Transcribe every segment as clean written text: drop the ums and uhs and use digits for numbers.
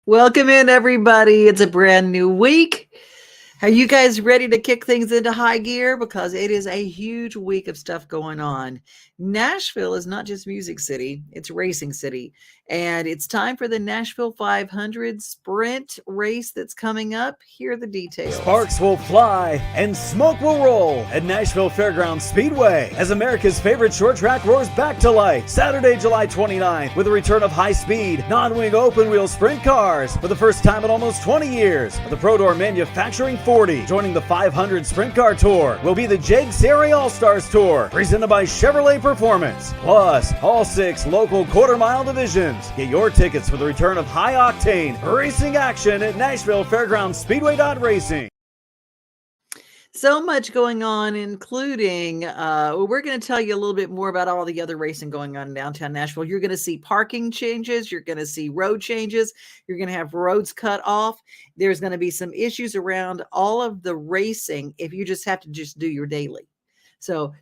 Welcome in, everybody. It's a brand new week. Are you guys ready to kick things into high gear? Because it is a huge week of stuff going on. Nashville is not just music city, it's racing city. And it's time for the Nashville 500 sprint race that's coming up. Here are the details. Sparks will fly and smoke will roll at Nashville Fairgrounds Speedway as America's favorite short track roars back to life Saturday, July 29th with the return of high-speed, non-wing open-wheel sprint cars for the first time in almost 20 years. The Pro Door Manufacturing 40 joining the 500 Sprint Car Tour will be the Jake Sari All-Stars Tour presented by Chevrolet Performance. Plus, all 6 local quarter-mile divisions. Get your tickets for the return of high-octane racing action at Nashville Fairgrounds Speedway Racing. So much going on, including we're going to tell you a little bit more about all the other racing going on in downtown Nashville. You're going to see parking changes. You're going to see road changes. You're going to have roads cut off. There's going to be some issues around all of the racing if you just have to just do your daily. So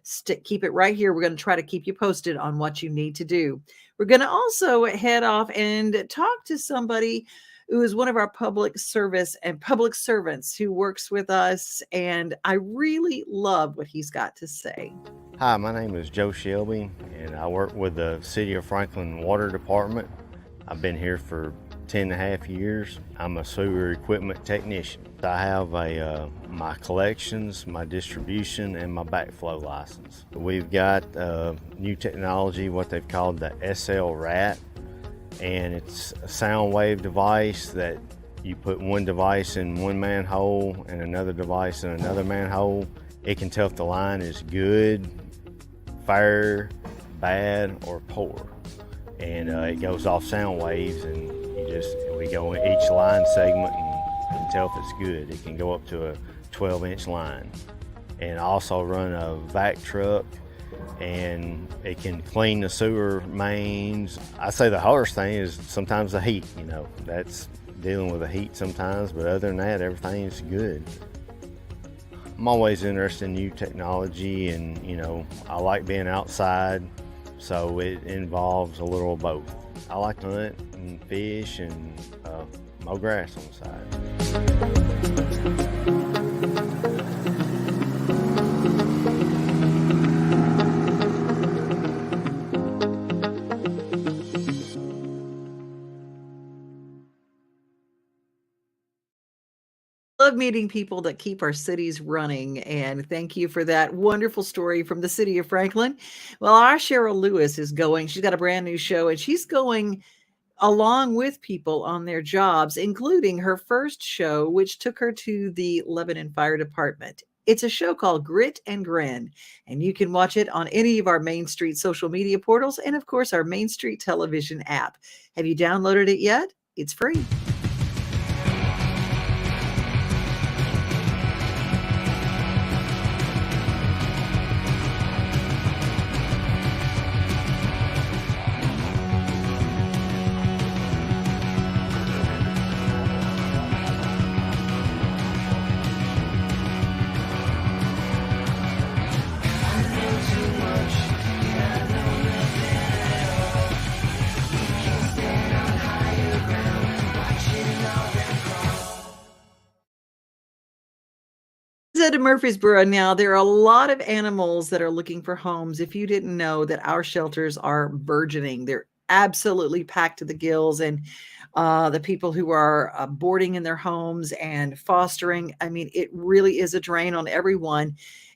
keep it right here. We're going to try to keep you posted on what you need to do. We're going to also head off and talk to somebody who is one of our public service and public servants who works with us. And I really love what he's got to say. Hi, my name is Joe Shelby, and I work with the City of Franklin Water Department. I've been here for 10 and a half years. I'm a sewer equipment technician. I have my collections, my distribution, and my backflow license. We've got new technology, what they've called the SL-RAT, and it's a sound wave device that you put one device in one manhole and another device in another manhole. It can tell if the line is good, fair, bad, or poor. And it goes off sound waves, and we go in each line segment and tell if it's good. It can go up to a 12-inch line. And I also run a vac truck, and it can clean the sewer mains. I say the hardest thing is sometimes the heat, that's dealing with the heat sometimes, but other than that, everything's good. I'm always interested in new technology, and I like being outside, so it involves a little of both. I like to hunt and fish and mow grass on the side. Love meeting people that keep our cities running, and thank you for that wonderful story from the city of Franklin. Well, our Cheryl Lewis is going. She's got a brand new show, and she's going along with people on their jobs, including her first show, which took her to the Lebanon Fire Department. It's a show called Grit and Grin, and you can watch it on any of our Main Street social media portals and, of course, our Main Street television app. Have you downloaded it yet? It's free. To Murfreesboro now, there are a lot of animals that are looking for homes. If you didn't know that our shelters are burgeoning, they're absolutely packed to the gills, and the people who are boarding in their homes and fostering, it really is a drain on everyone.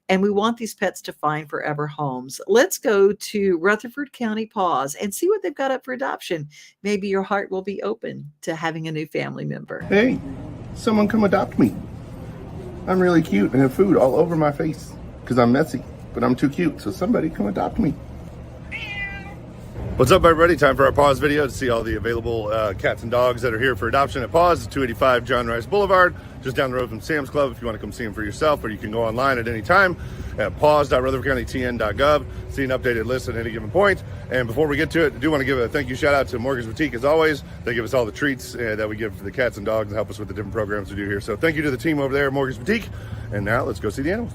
And we want these pets to find forever homes. Let's go to Rutherford County Paws and see what they've got up for adoption. Maybe your heart will be open to having a new family member. Hey, someone come adopt me. I'm really cute and have food all over my face because I'm messy, but I'm too cute, so somebody come adopt me. What's up, everybody? Time for our Paws video to see all the available cats and dogs that are here for adoption at Paws, 285 John Rice Boulevard, just down the road from Sam's Club if you want to come see them for yourself, or you can go online at any time at paws.rutherfordcountytn.gov, see an updated list at any given point. And before we get to it, I do want to give a thank you shout out to Morgan's Boutique as always. They give us all the treats that we give to the cats and dogs and help us with the different programs we do here. So thank you to the team over there at Morgan's Boutique. And now let's go see the animals.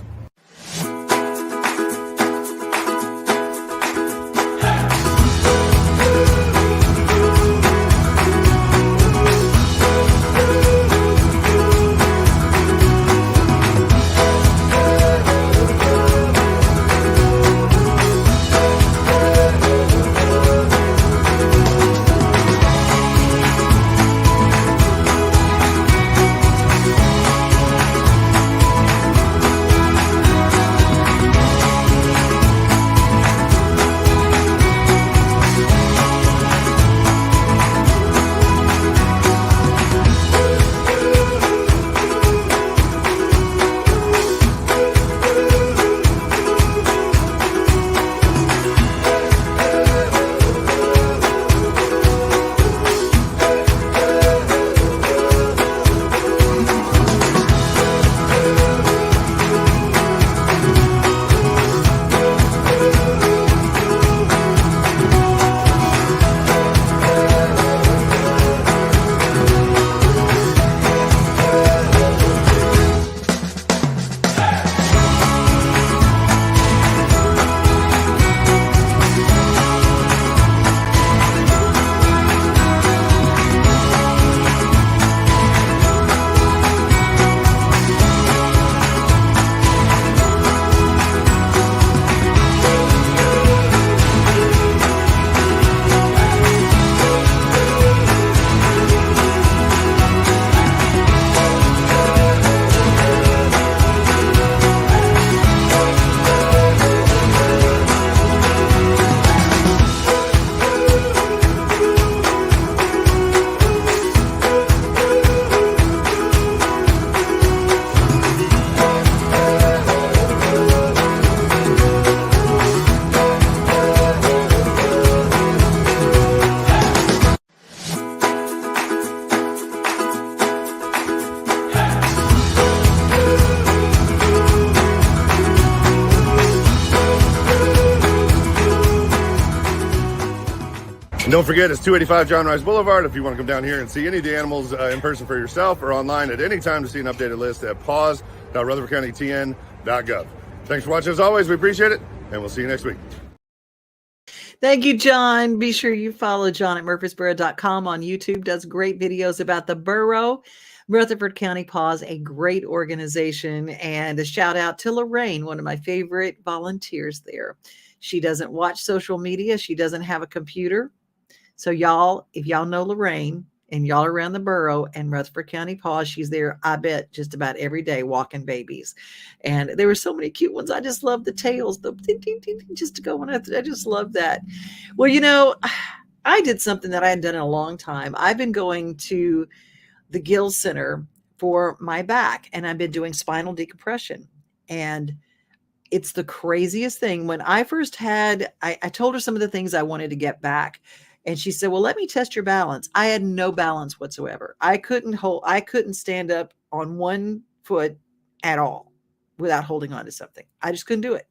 And don't forget, it's 285 John Rice Boulevard. If you want to come down here and see any of the animals in person for yourself, or online at any time to see an updated list at paws.rutherfordcountytn.gov. Thanks for watching as always. We appreciate it, and we'll see you next week. Thank you, John. Be sure you follow John at murfreesboro.com on YouTube. Does great videos about the borough. Rutherford County Paws, a great organization. And a shout out to Lorraine, one of my favorite volunteers there. She doesn't watch social media. She doesn't have a computer. So y'all, if y'all know Lorraine and y'all are around the borough and Rutherford County Paws, she's there, I bet, just about every day walking babies. And there were so many cute ones. I just love the tails, the ding, ding, ding, ding, just to go on. I just love that. Well, you know, I did something that I hadn't done in a long time. I've been going to the Gill Center for my back, and I've been doing spinal decompression. And it's the craziest thing. When I first had, I told her some of the things I wanted to get back. And she said, well, let me test your balance. I had no balance whatsoever. I couldn't stand up on one foot at all without holding on to something. I just couldn't do it.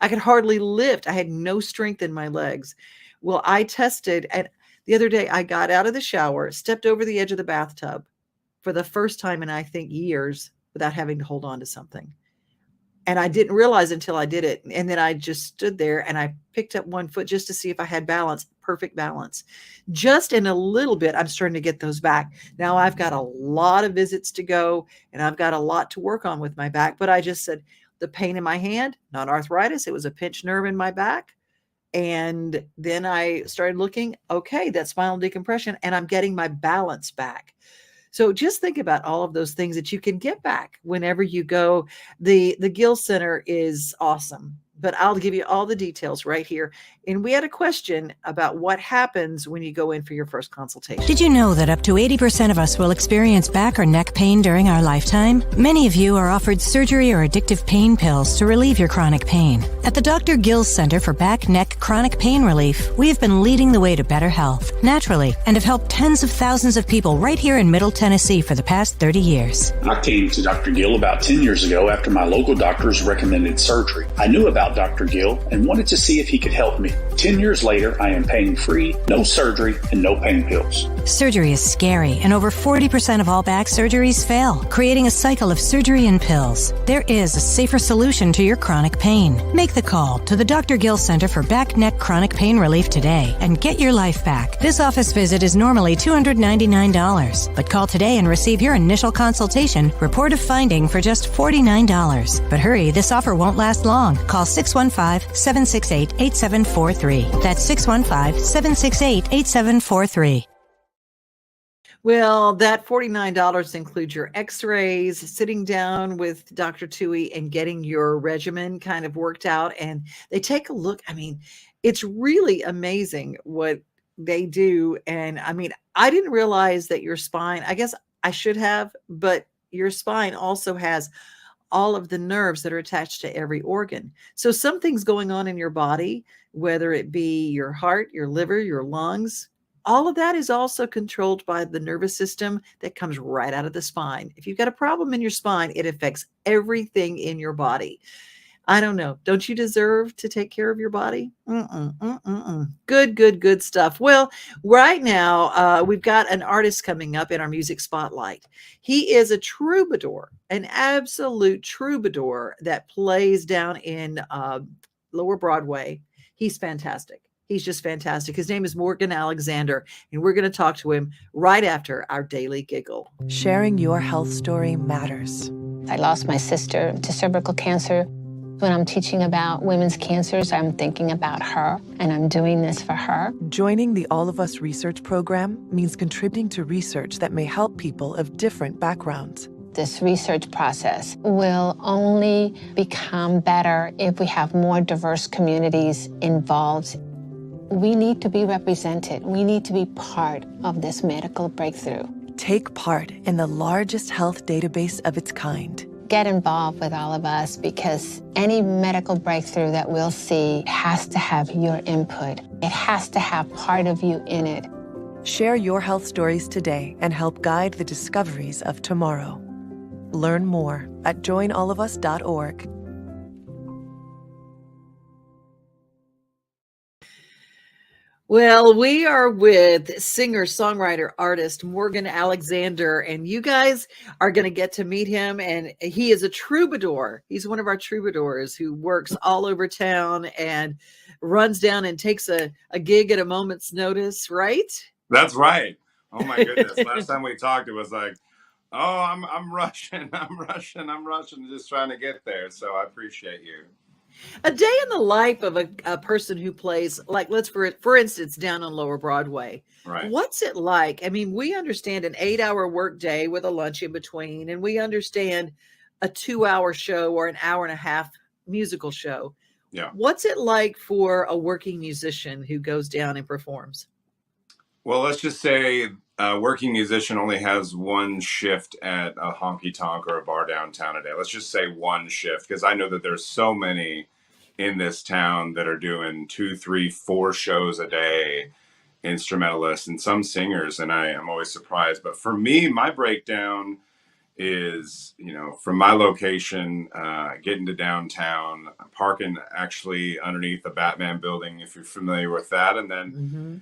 I could hardly lift. I had no strength in my legs. Well, I tested, and the other day I got out of the shower, stepped over the edge of the bathtub for the first time in, I think, years without having to hold on to something. And I didn't realize until I did it. And then I just stood there and I picked up one foot just to see if I had balance, perfect balance. Just in a little bit, I'm starting to get those back. Now I've got a lot of visits to go and I've got a lot to work on with my back. But I just said the pain in my hand, not arthritis. It was a pinched nerve in my back. And then I started looking, okay, that's spinal decompression, and I'm getting my balance back. So just think about all of those things that you can get back whenever you go. The Gill Center is awesome, but I'll give you all the details right here. And we had a question about what happens when you go in for your first consultation. Did you know that up to 80% of us will experience back or neck pain during our lifetime? Many of you are offered surgery or addictive pain pills to relieve your chronic pain. At the Dr. Gill Center for Back, Neck, Chronic Pain Relief, we have been leading the way to better health, naturally, and have helped tens of thousands of people right here in Middle Tennessee for the past 30 years. I came to Dr. Gill about 10 years ago after my local doctors recommended surgery. I knew about Dr. Gill and wanted to see if he could help me. 10 years later, I am pain-free, no surgery, and no pain pills. Surgery is scary, and over 40% of all back surgeries fail, creating a cycle of surgery and pills. There is a safer solution to your chronic pain. Make the call to the Dr. Gill Center for Back, Neck, Chronic Pain Relief today and get your life back. This office visit is normally $299, but call today and receive your initial consultation, report of finding for just $49. But hurry, this offer won't last long. Call 615-768-8743. That's 615-768-8743. Well, that $49 includes your x-rays, sitting down with Dr. Tui and getting your regimen kind of worked out. And they take a look. I mean, it's really amazing what they do. And I mean, I didn't realize that your spine, I guess I should have, but your spine also has all of the nerves that are attached to every organ. So something's going on in your body, whether it be your heart, your liver, your lungs, all of that is also controlled by the nervous system that comes right out of the spine. If you've got a problem in your spine, it affects everything in your body. I don't know. Don't you deserve to take care of your body? Good stuff. Well, right now, we've got an artist coming up in our music spotlight. He is a troubadour, an absolute troubadour that plays down in Lower Broadway. He's fantastic. He's just fantastic. His name is Morgan Alexander, and we're going to talk to him right after our Daily Giggle. Sharing your health story matters. I lost my sister to cervical cancer. When I'm teaching about women's cancers, I'm thinking about her, and I'm doing this for her. Joining the All of Us research program means contributing to research that may help people of different backgrounds. This research process will only become better if we have more diverse communities involved. We need to be represented. We need to be part of this medical breakthrough. Take part in the largest health database of its kind. Get involved with all of us, because any medical breakthrough that we'll see has to have your input. It has to have part of you in it. Share your health stories today and help guide the discoveries of tomorrow. Learn more at joinallofus.org. Well, we are with singer, songwriter, artist Morgan Alexander, and you guys are going to get to meet him. And he is a troubadour. He's one of our troubadours who works all over town and runs down and takes a gig at a moment's notice, right? That's right. Oh my goodness. Last time we talked, it was like, oh, I'm rushing, I'm rushing, just trying to get there. So I appreciate you. A day in the life of a person who plays, like, let's for instance, down on Lower Broadway. Right. What's it like? I mean, we understand an 8-hour work day with a lunch in between, and we understand a 2-hour show or an hour and a half musical show. Yeah. What's it like for a working musician who goes down and performs? Well, let's just say a working musician only has one shift at a honky tonk or a bar downtown a day. Let's just say one shift, because I know that there's so many in this town that are doing 2, 3, 4 shows a day, instrumentalists and some singers, and I am always surprised. But for me, my breakdown is, from my location, getting to downtown, parking actually underneath the Batman building, if you're familiar with that. And then,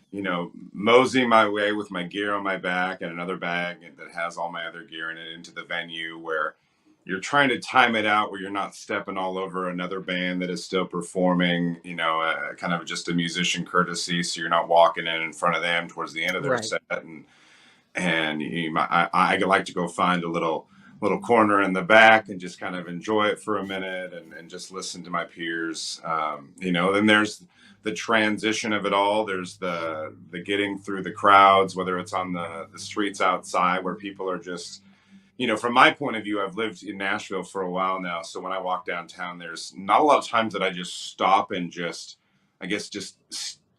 moseying my way with my gear on my back and another bag that has all my other gear in it into the venue, where you're trying to time it out where you're not stepping all over another band that is still performing, kind of just a musician courtesy. So you're not walking in front of them towards the end of their Right. set. And I like to go find a little corner in the back and just kind of enjoy it for a minute and just listen to my peers. Then there's the transition of it all. There's the getting through the crowds, whether it's on the streets outside where people are just, from my point of view, I've lived in Nashville for a while now. So when I walk downtown, there's not a lot of times that I just stop and just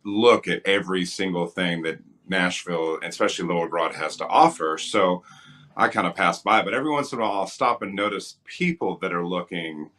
look at every single thing that Nashville, especially Lower Broad, has to offer. So I kind of pass by, but every once in a while I'll stop and notice people that are looking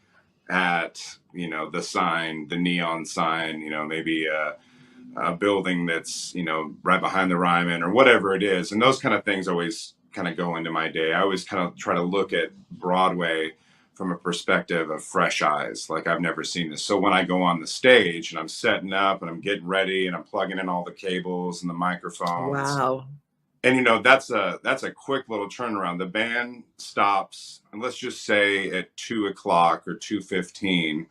at, the sign, the neon sign, maybe a building that's, right behind the Ryman or whatever it is. And those kind of things always kind of go into my day. I always kind of try to look at Broadway from a perspective of fresh eyes, like I've never seen this. So when I go on the stage and I'm setting up and I'm getting ready and I'm plugging in all the cables and the microphones. Wow. And that's a quick little turnaround. The band stops, and let's just say at 2:00 or 2:15,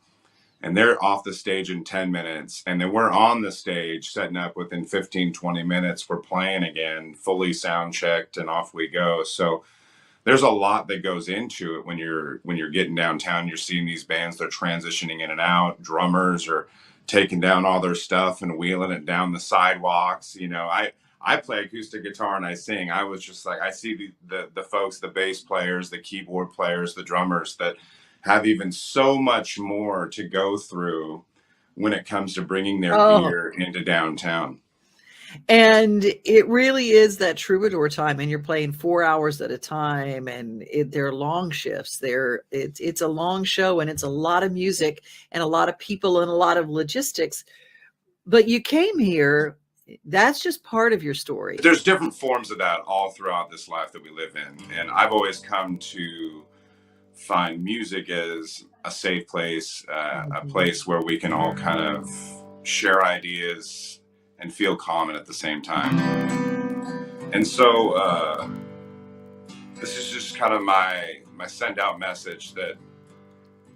and they're off the stage in 10 minutes. And then we're on the stage setting up within 15, 20 minutes. We're playing again, fully sound checked, and off we go. So there's a lot that goes into it when you're getting downtown. You're seeing these bands, they're transitioning in and out. Drummers are taking down all their stuff and wheeling it down the sidewalks. I play acoustic guitar and I sing. I was just like, I see the folks, the bass players, the keyboard players, the drummers that have even so much more to go through when it comes to bringing their gear into downtown. And it really is that troubadour time, and you're playing 4 hours at a time, and they're long shifts. It's a long show, and it's a lot of music and a lot of people and a lot of logistics. But you came here. That's just part of your story. There's different forms of that all throughout this life that we live in. And I've always come to find music as a safe place, a place where we can all kind of share ideas and feel common at the same time. And so this is just kind of my send out message that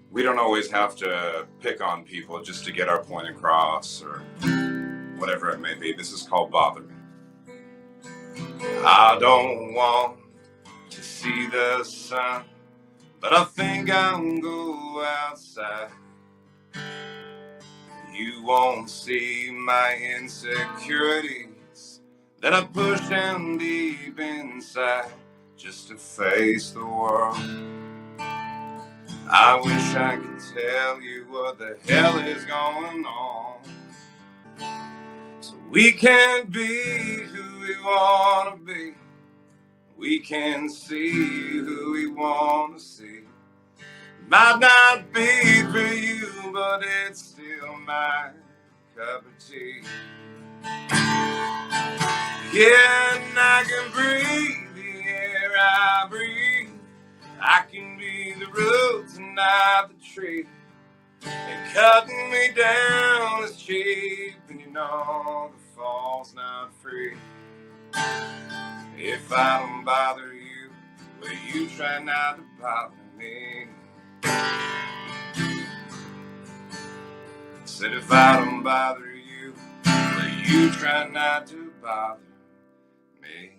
we don't always have to pick on people just to get our point across or whatever it may be. This is called Bother Me. I don't want to see the sun, but I think I'll go outside. You won't see my insecurities that I push down deep inside just to face the world. I wish I could tell you what the hell is going on, so we can be who we want to be. We can see who we want to see. Might not be for you, but it's still my cup of tea. Yeah, and I can breathe the air I breathe. I can be the roots and not the tree. And cutting me down is cheap, and the fall's not free. If I don't bother you, will you try not to bother me? Said if I don't bother you, will you try not to bother me?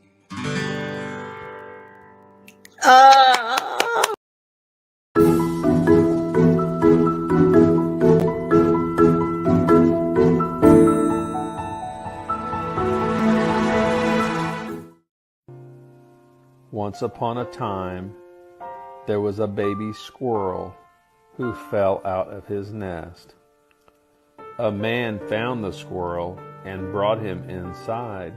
Once upon a time, there was a baby squirrel who fell out of his nest. A man found the squirrel and brought him inside.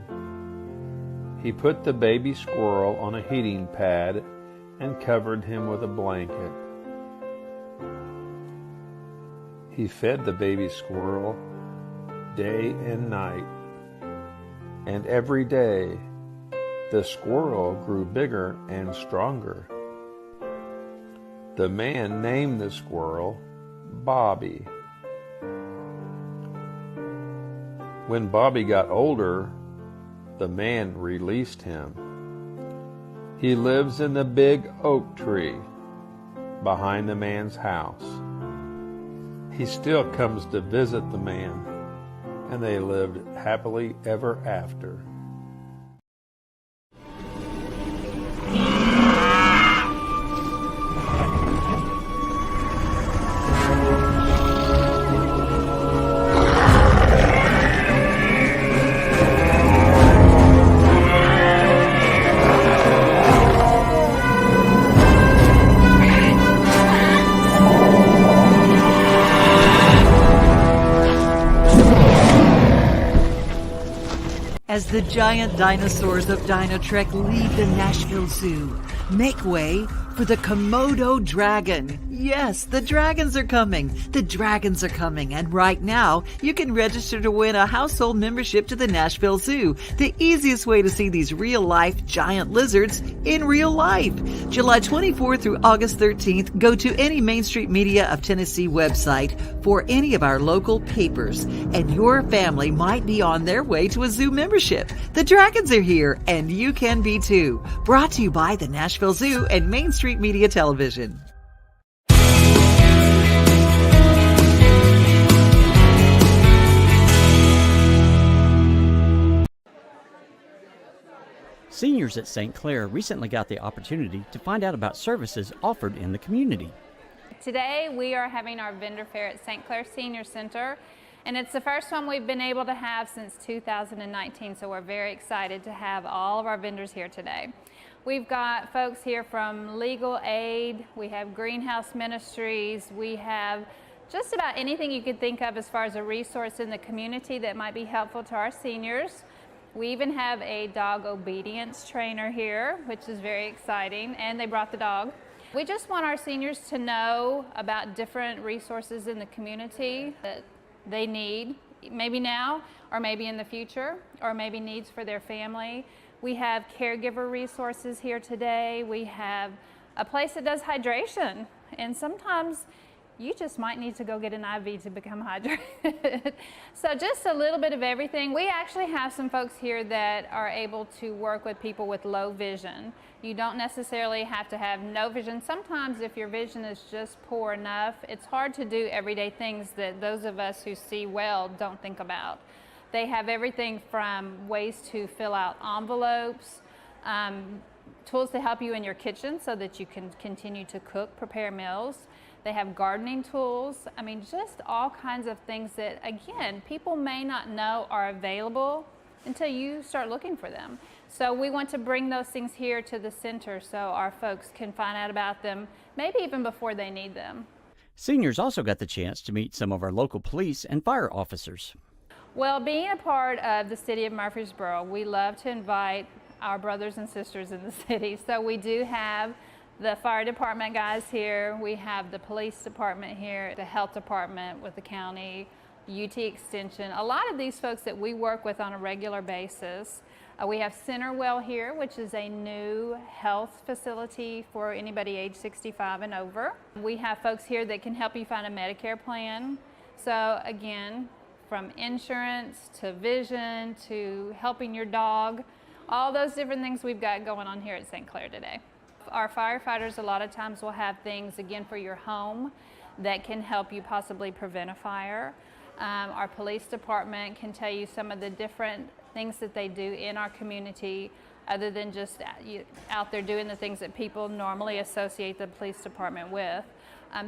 He put the baby squirrel on a heating pad and covered him with a blanket. He fed the baby squirrel day and night, and every day the squirrel grew bigger and stronger. The man named the squirrel Bobby. When Bobby got older, the man released him. He lives in the big oak tree behind the man's house. He still comes to visit the man, and they lived happily ever after. As the giant dinosaurs of Dino Trek leave the Nashville Zoo, make way for the Komodo dragon. Yes, the dragons are coming. The dragons are coming. And right now, you can register to win a household membership to the Nashville Zoo, the easiest way to see these real-life giant lizards in real life. July 24th through August 13th, go to any Main Street Media of Tennessee website for any of our local papers, and your family might be on their way to a zoo membership. The dragons are here, and you can be too. Brought to you by the Nashville Zoo and Main Street Media Television. Seniors at St. Clair recently got the opportunity to find out about services offered in the community. Today we are having our vendor fair at St. Clair Senior Center, and it's the first one we've been able to have since 2019, so we're very excited to have all of our vendors here today. We've got folks here from Legal Aid, we have Greenhouse Ministries, we have just about anything you could think of as far as a resource in the community that might be helpful to our seniors. We even have a dog obedience trainer here, which is very exciting, and they brought the dog. We just want our seniors to know about different resources in the community that they need, maybe now, or maybe in the future, or maybe needs for their family. We have caregiver resources here today. We have a place that does hydration, and sometimes you just might need to go get an IV to become hydrated. So just a little bit of everything. We actually have some folks here that are able to work with people with low vision. You don't necessarily have to have no vision. Sometimes if your vision is just poor enough, it's hard to do everyday things that those of us who see well don't think about. They have everything from ways to fill out envelopes, tools to help you in your kitchen so that you can continue to cook, prepare meals. They have gardening tools. I mean, just all kinds of things that, again, people may not know are available until you start looking for them. So we want to bring those things here to the center so our folks can find out about them, maybe even before they need them. Seniors also got the chance to meet some of our local police and fire officers. Well, being a part of the city of Murfreesboro, we love to invite our brothers and sisters in the city. So we do have the fire department guys here, we have the police department here, the health department with the county, UT Extension, a lot of these folks that we work with on a regular basis. We have Centerwell here, which is a new health facility for anybody age 65 and over. We have folks here that can help you find a Medicare plan. So again, from insurance to vision to helping your dog, all those different things we've got going on here at St. Clair today. Our firefighters a lot of times will have things, again, for your home that can help you possibly prevent a fire. Our police department can tell you some of the different things that they do in our community other than just out there doing the things that people normally associate the police department with.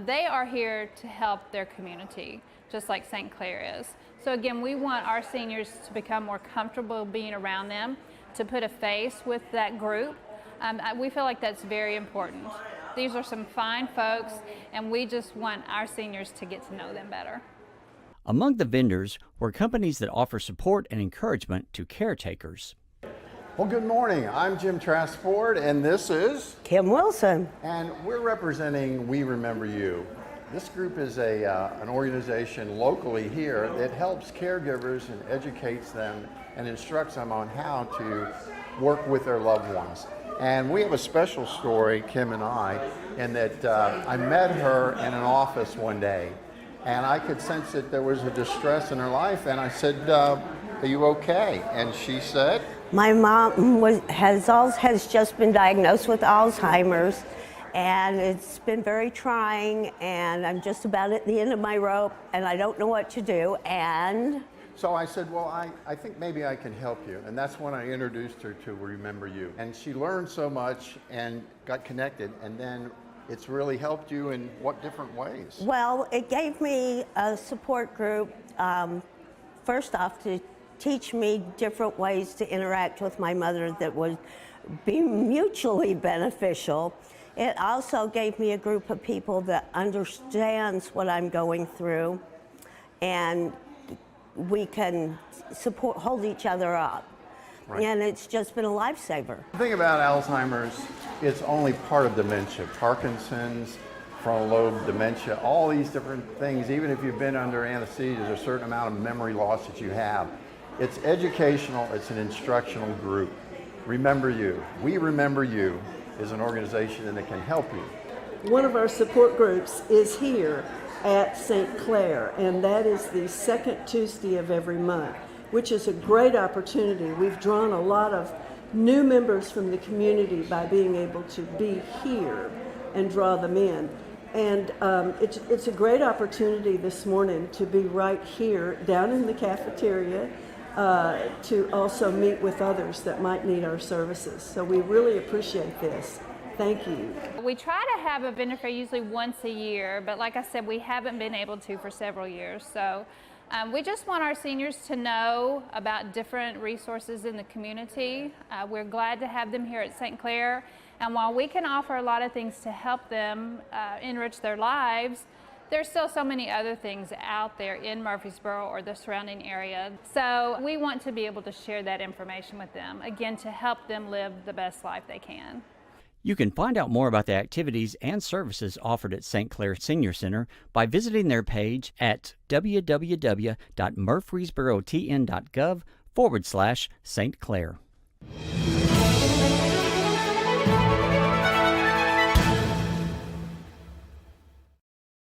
They are here to help their community, just like St. Clair is. So again, we want our seniors to become more comfortable being around them, to put a face with that group. We feel like that's very important. These are some fine folks, and we just want our seniors to get to know them better. Among the vendors were companies that offer support and encouragement to caretakers. Well, good morning. I'm Jim Trasport, and this is Kim Wilson. And we're representing We Remember You. This group is an organization locally here that helps caregivers and educates them and instructs them on how to work with their loved ones. And we have a special story, Kim and I, in that I met her in an office one day, and I could sense that there was a distress in her life, and I said, are you okay? And she said, my mom has just been diagnosed with Alzheimer's, and it's been very trying, and I'm just about at the end of my rope, and I don't know what to do. And so I said, well, I think maybe I can help you. And that's when I introduced her to Remember You. And she learned so much and got connected, and then it's really helped you in what different ways? Well, it gave me a support group, first off, to teach me different ways to interact with my mother that would be mutually beneficial. It also gave me a group of people that understands what I'm going through, and we can hold each other up. Right. And it's just been a lifesaver. The thing about Alzheimer's, it's only part of dementia. Parkinson's, frontal lobe dementia, all these different things, even if you've been under anesthesia, there's a certain amount of memory loss that you have. It's educational, it's an instructional group. Remember You. We Remember You is an organization that can help you. One of our support groups is here at St. Clair, and that is the second Tuesday of every month, which is a great opportunity. We've drawn a lot of new members from the community by being able to be here and draw them in. And it's a great opportunity this morning to be right here down in the cafeteria to also meet with others that might need our services. So we really appreciate this. Thank you. We try to have a vendor fair usually once a year, but like I said, we haven't been able to for several years. So we just want our seniors to know about different resources in the community. We're glad to have them here at St. Clair. And while we can offer a lot of things to help them enrich their lives, there's still so many other things out there in Murfreesboro or the surrounding area. So we want to be able to share that information with them, again, to help them live the best life they can. You can find out more about the activities and services offered at St. Clair Senior Center by visiting their page at www.murfreesborotn.gov/St. Clair.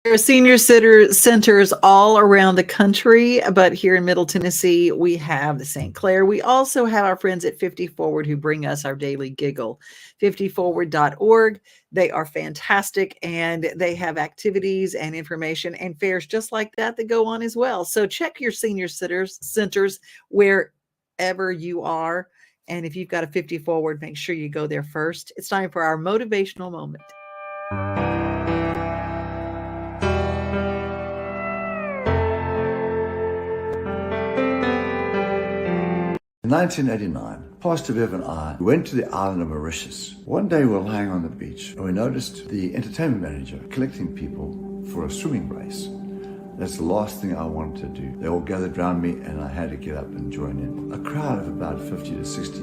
There are senior centers all around the country, but here in Middle Tennessee, we have the St. Clair. We also have our friends at 50 Forward who bring us our daily giggle. 50forward.org. They are fantastic, and they have activities and information and fairs just like that go on as well. So check your senior centers wherever you are. And if you've got a 50 Forward, make sure you go there first. It's time for our motivational moment. In 1989, Pastor Bev and I went to the island of Mauritius. One day we were lying on the beach and we noticed the entertainment manager collecting people for a swimming race. That's the last thing I wanted to do. They all gathered around me and I had to get up and join in. A crowd of about 50 to 60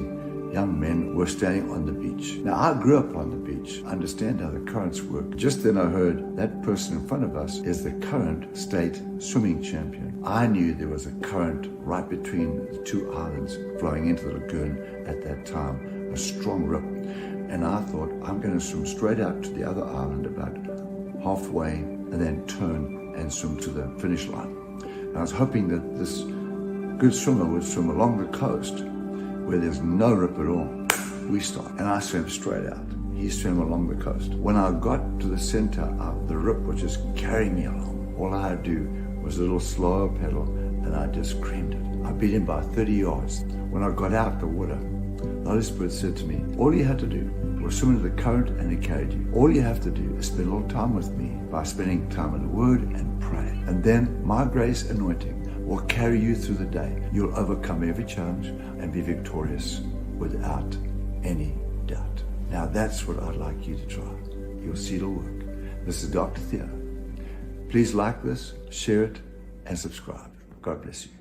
young men were standing on the beach. Now, I grew up on the beach, understand how the currents work. Just then I heard that person in front of us is the current state swimming champion. I knew there was a current right between the two islands flowing into the lagoon at that time, a strong rip. And I thought, I'm going to swim straight out to the other island about halfway and then turn and swim to the finish line. And I was hoping that this good swimmer would swim along the coast where there's no rip at all. We stopped, and I swam straight out. He swam along the coast. When I got to the center of the rip, which is carrying me along, all I had to do was a little slower pedal, and I just creamed it. I beat him by 30 yards. When I got out the water, the Holy Spirit said to me, all you had to do was swim into the current and it carried you. All you have to do is spend a little time with me by spending time in the Word and pray. And then my grace anointing will carry you through the day. You'll overcome every challenge and be victorious without any doubt. Now that's what I'd like you to try. You'll see it'll work. This is Dr. Theo. Please like this, share it, and subscribe. God bless you.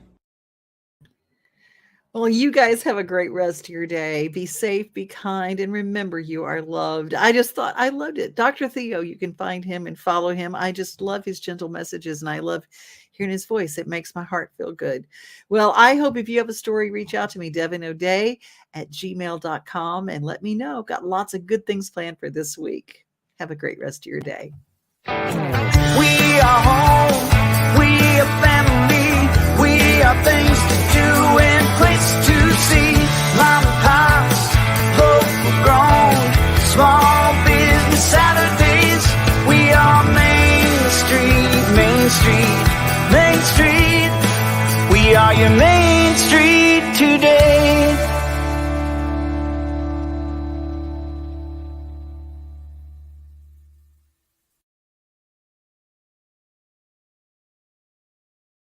Well, you guys have a great rest of your day. Be safe, be kind, and remember you are loved. I just thought I loved it. Dr. Theo, you can find him and follow him. I just love his gentle messages, and I love hearing his voice. It makes my heart feel good. Well, I hope if you have a story, reach out to me, devinoday@gmail.com, and let me know. Got lots of good things planned for this week. Have a great rest of your day. We are home, we are family, we are things to do and place to see. Mom and pops, local grown, small business Saturdays. We are Main Street, Main Street, Main Street. We are your Main Street